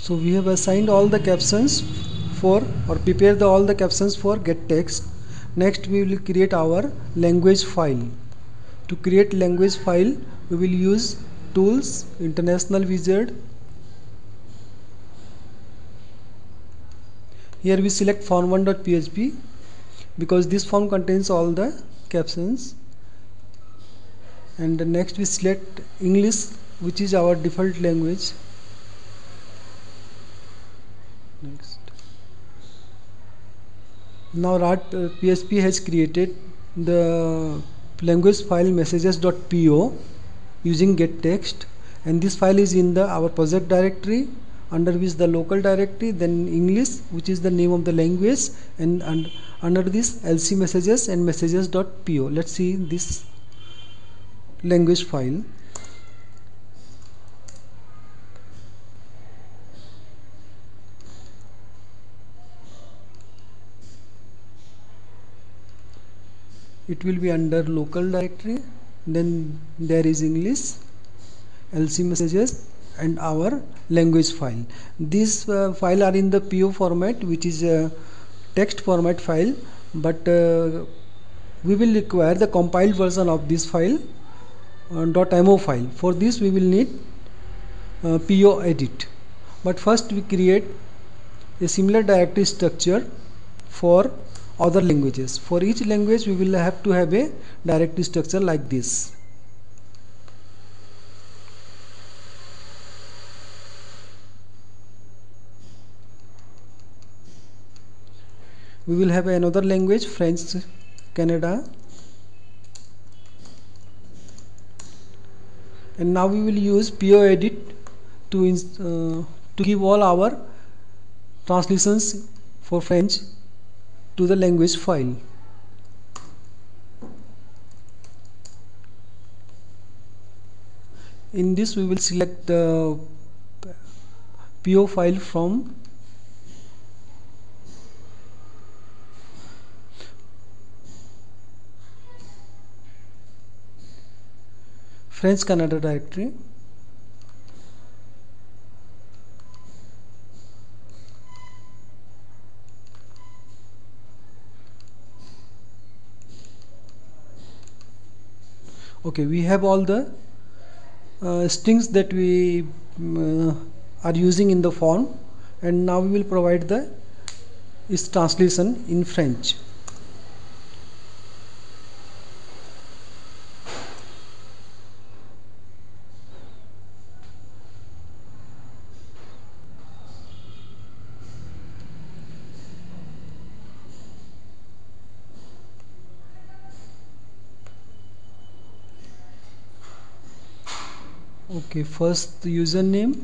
So we have assigned all the captions for, or prepare all the captions for get text. Next we will create our language file. To create language file we will use tools, international wizard. Here we select form1.php because this form contains all the captions, and next we select English, which is our default language. Next. Now PHP has created the language file messages.po using getText, and this file is in our project directory, under which the local directory, then English, which is the name of the language, and under this lc messages and messages.po. Let's see this language file. It will be under local directory, then there is English, lc messages, and our language file. These file are in the PO format, which is a text format file, but we will require the compiled version of this file, .mo file. For this we will need PO edit, but first we create a similar directory structure for other languages. For each language we will have to have a directory structure like this. We will have another language, French Canada, and now we will use PO edit to give all our translations for French to the language file. In this we will select the PO file from French Canada directory. Okay, we have all the strings that we are using in the form, and now we will provide its translation in French. Okay, first the username,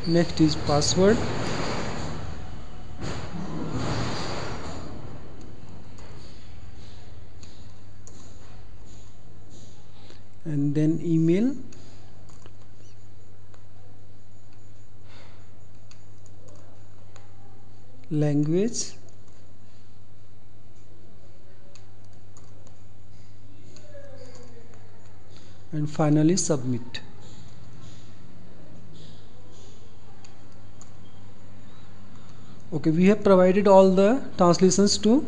next is password, and then email, language, and finally submit. Okay, we have provided all the translations to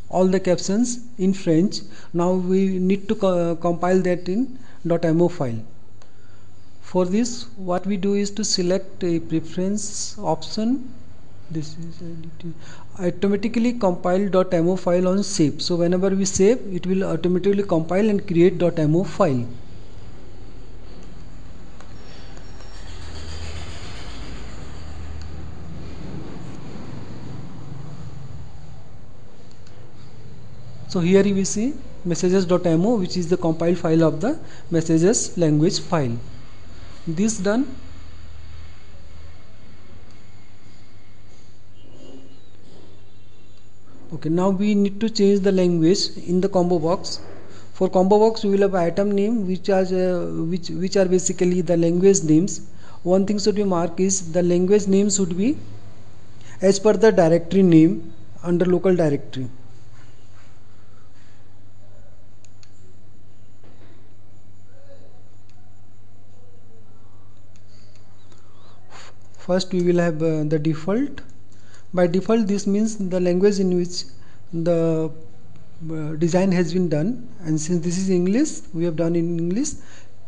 all the captions in French. Now we need to compile that in .mo file. For this, what we do is to select a preference option. This is automatically compile .mo file on save. So whenever we save, it will automatically compile and create .mo file. So here we see messages.mo, which is the compiled file of the messages language file. This done. Okay, now we need to change the language in the combo box. For combo box we will have item name which are basically the language names. One thing should be marked is the language name should be as per the directory name under local directory. First we will have the default. By default this means the language in which the design has been done, and since this is English, we have done in English,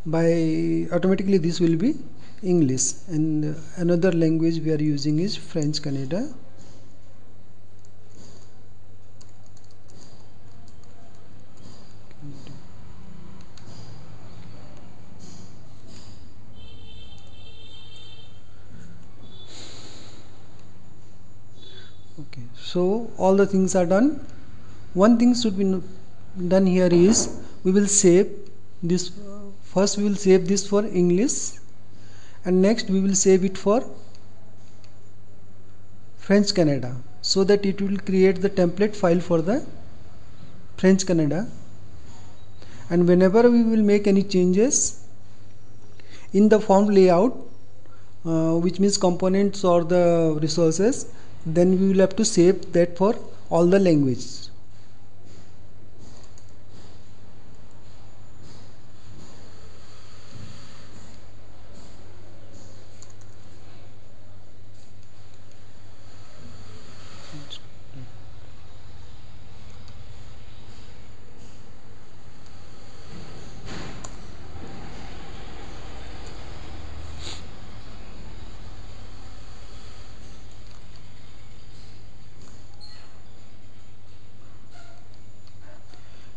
by automatically this will be English. And another language we are using is French Canada. Okay, so all the things are done. One thing should be done here is we will save this. First we will save this for English, and next we will save it for French Canada, so that it will create the template file for the French Canada. And whenever we will make any changes in the form layout, which means components or the resources, then we will have to save that for all the languages.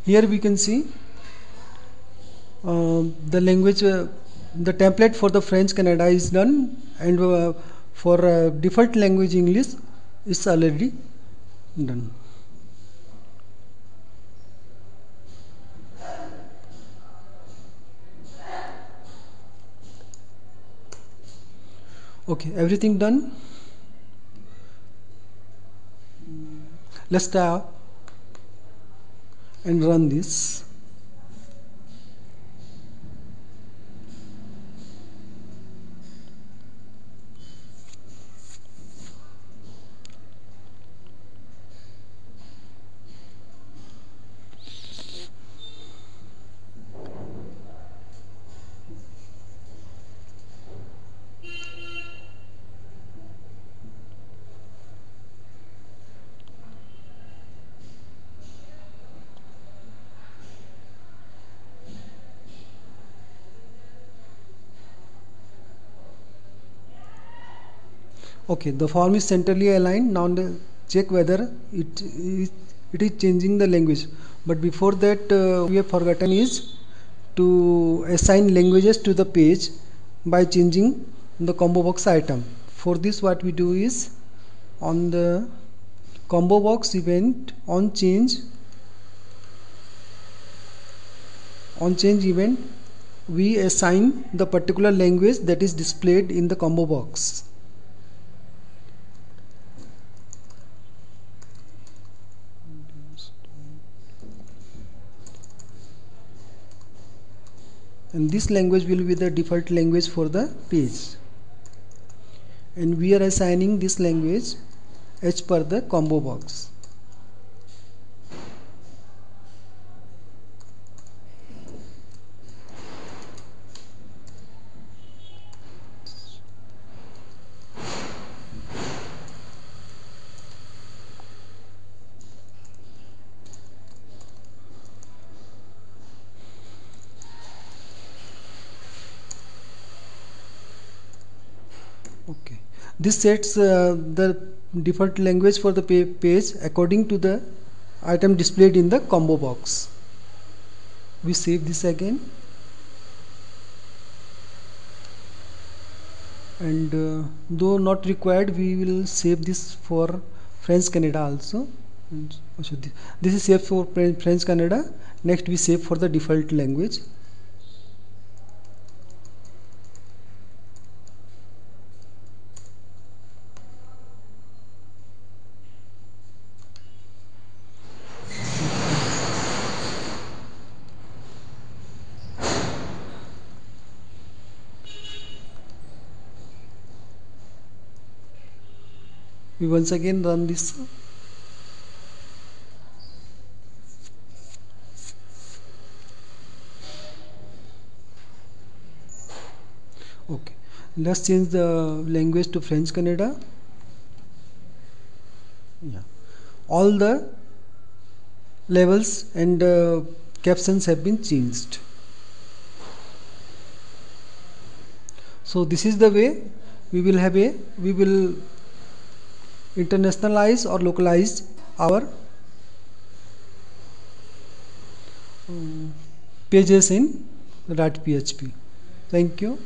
Here we can see the language, the template for the French Canada is done, and for default language English is already done. Okay, everything done. Let's start and run this. Okay, the form is centrally aligned. Now check whether it is changing the language. But before that, we have forgotten is to assign languages to the page by changing the combo box item. For this, what we do is on the combo box event on change event, we assign the particular language that is displayed in the combo box. And this language will be the default language for the page, and we are assigning this language as per the combo box. Okay, this sets the default language for the page according to the item displayed in the combo box. We save this again, and though not required, we will save this for French Canada also. This is saved for French Canada. Next we save for the default language. We once again run this. Okay, let's change the language to French Canada. Yeah, all the levels and captions have been changed. So this is the way we will internationalize or localize our pages in .php. Thank you.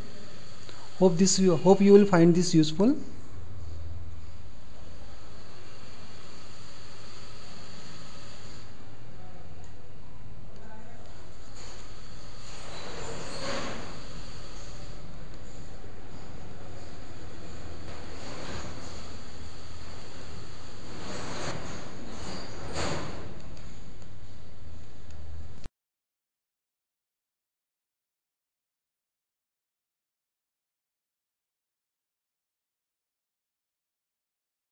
Hope you will find this useful.